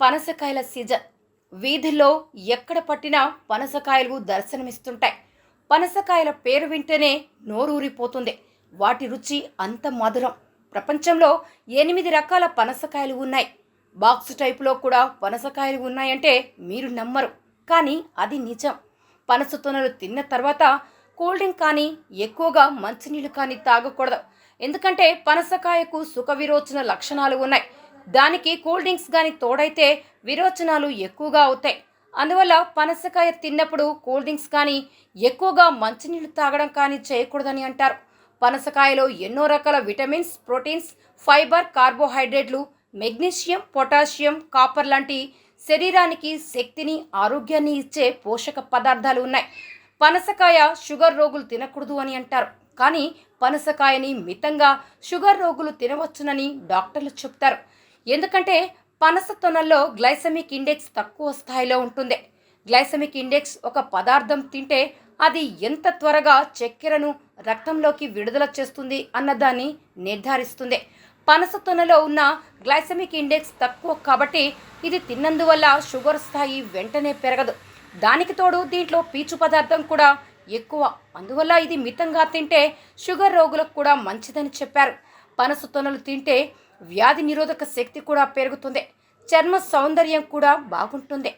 పనసకాయల season. వీధిలో ఎక్కడ పట్టినా పనసకాయలు దర్శనమిస్తుంటాయి. పనసకాయల పేరు వింటేనే నోరూరిపోతుంది. వాటి రుచి అంత మధురం. ప్రపంచంలో 8 రకాల పనసకాయలు ఉన్నాయి. బాక్స్ టైపులో కూడా పనసకాయలు ఉన్నాయంటే మీరు నమ్మరు, కానీ అది నిజం. పనస తొనలు తిన్న తర్వాత కూల్ డ్రింక్ కానీ ఎక్కువగా మంచినీళ్ళు కానీ తాగకూడదు. ఎందుకంటే పనసకాయకు సుఖ విరోచన లక్షణాలు ఉన్నాయి. దానికి కూల్ డ్రింక్స్ కానీ తోడైతే విరోచనాలు ఎక్కువగా అవుతాయి. అందువల్ల పనసకాయ తిన్నప్పుడు కూల్ డ్రింక్స్ కానీ ఎక్కువగా మంచినీళ్ళు తాగడం కానీ చేయకూడదని అంటారు. పనసకాయలో ఎన్నో రకాల విటమిన్స్, ప్రోటీన్స్, ఫైబర్, కార్బోహైడ్రేట్లు, మెగ్నీషియం, పొటాషియం, కాపర్ లాంటి శరీరానికి శక్తిని, ఆరోగ్యాన్ని ఇచ్చే పోషక పదార్థాలు ఉన్నాయి. పనసకాయ షుగర్ రోగులు తినకూడదు అని అంటారు. కానీ పనసకాయని మితంగా షుగర్ రోగులు తినవచ్చునని డాక్టర్లు చెప్తారు. ఎందుకంటే పనస తొనల్లో గ్లైసెమిక్ ఇండెక్స్ తక్కువ స్థాయిలో ఉంటుంది. గ్లైసెమిక్ ఇండెక్స్ ఒక పదార్థం తింటే అది ఎంత త్వరగా చక్కెరను రక్తంలోకి విడుదల చేస్తుంది అన్నదాన్ని నిర్ధారిస్తుంది. పనస తొనలో ఉన్న గ్లైసెమిక్ ఇండెక్స్ తక్కువ కాబట్టి ఇది తిన్నందువల్ల షుగర్ స్థాయి వెంటనే పెరగదు. దానికి తోడు దీంట్లో పీచు పదార్థం కూడా ఎక్కువ. అందువల్ల ఇది మితంగా తింటే షుగర్ రోగులకు కూడా మంచిదని చెప్పారు. పనస తొనలు తింటే వ్యాధి నిరోధక శక్తి కూడా పెరుగుతుంది. చర్మ సౌందర్యం కూడా బాగుంటుంది.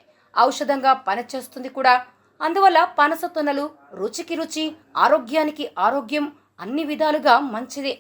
ఔషధంగా పనిచేస్తుంది కూడా. అందువల్ల పనస తొనలు రుచికి రుచి, ఆరోగ్యానికి ఆరోగ్యం, అన్ని విధాలుగా మంచిది.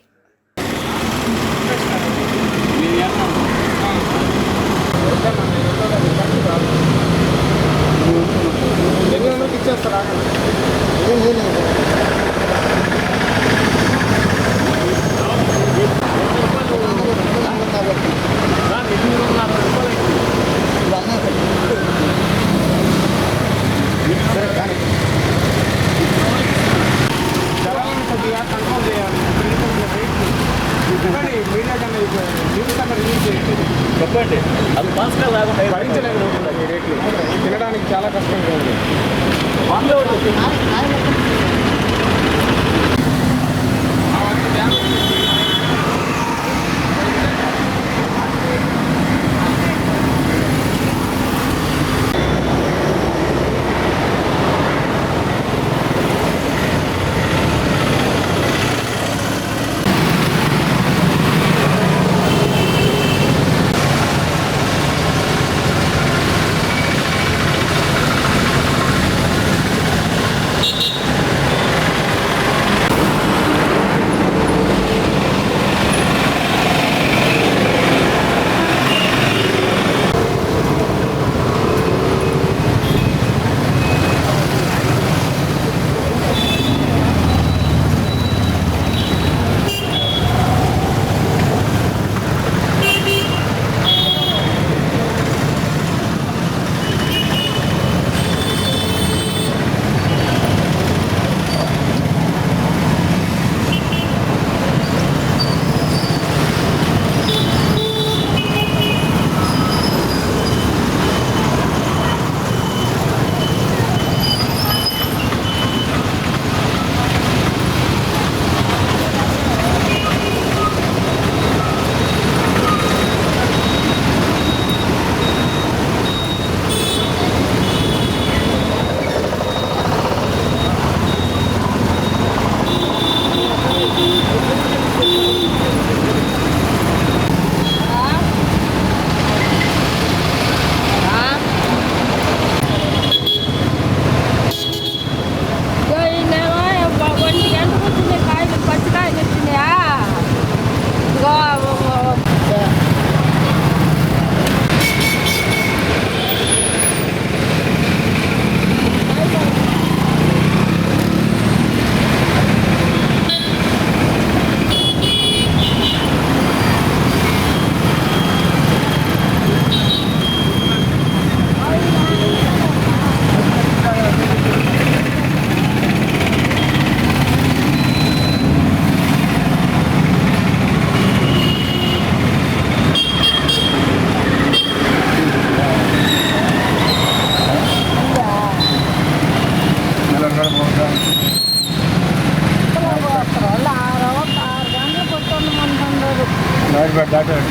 చెప్పండి, అది పాస్కల్ రాకుండా భరించలేదు రేట్లు. తినడానికి చాలా కష్టంగా ఉంది. డాక్టర్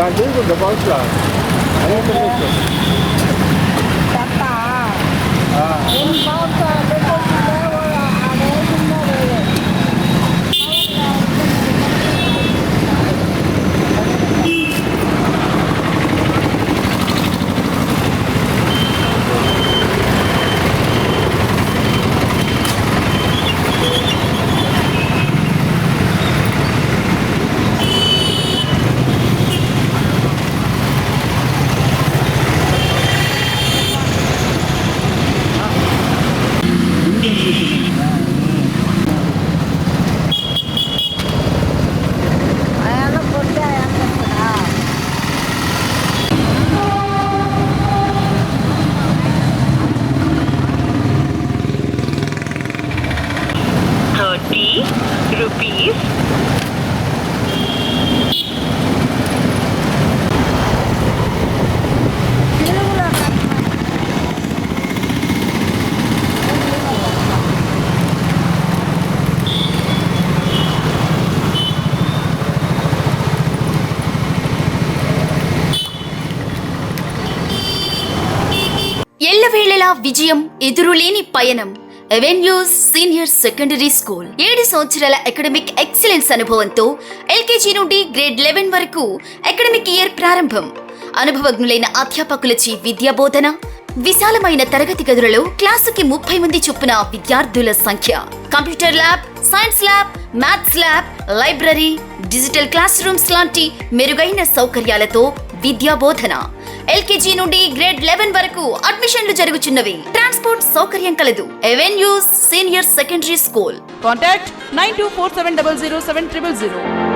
దాంట్లో కొంచెం బాక్స్లో అదే పెట్టచ్చు. ₹30. ఎల్లవేళలా విజయం ఎదురులేని పయనం అవెన్యూస్ సీనియర్ సెకండరీ స్కూల్ 7 సంవత్సరాల అకాడమిక్ ఎక్సలెన్స్ అనుభవంతో ఎల్కేజీ నుండి గ్రేడ్ 11 వరకు అకాడమిక్ ఇయర్ ప్రారంభం. అనుభవజ్ఞులైన అధ్యాపకులచే విద్యాబోధన, విశాలమైన తరగతి గదులలో క్లాసుకి 30 మంది చొప్పున విద్యార్థుల సంఖ్య, computer lab, science lab, maths lab, library, digital class rooms లాంటి మెరుగైన సౌకర్యాలతో విద్యాబోధన. ఎల్కేజీ నుండి గ్రేడ్ 11 వరకు అడ్మిషన్లు జరుగుచున్నవి. ట్రాన్స్పోర్ట్ సౌకర్యం కలదు. Avenues senior secondary school. Contact 9247007000.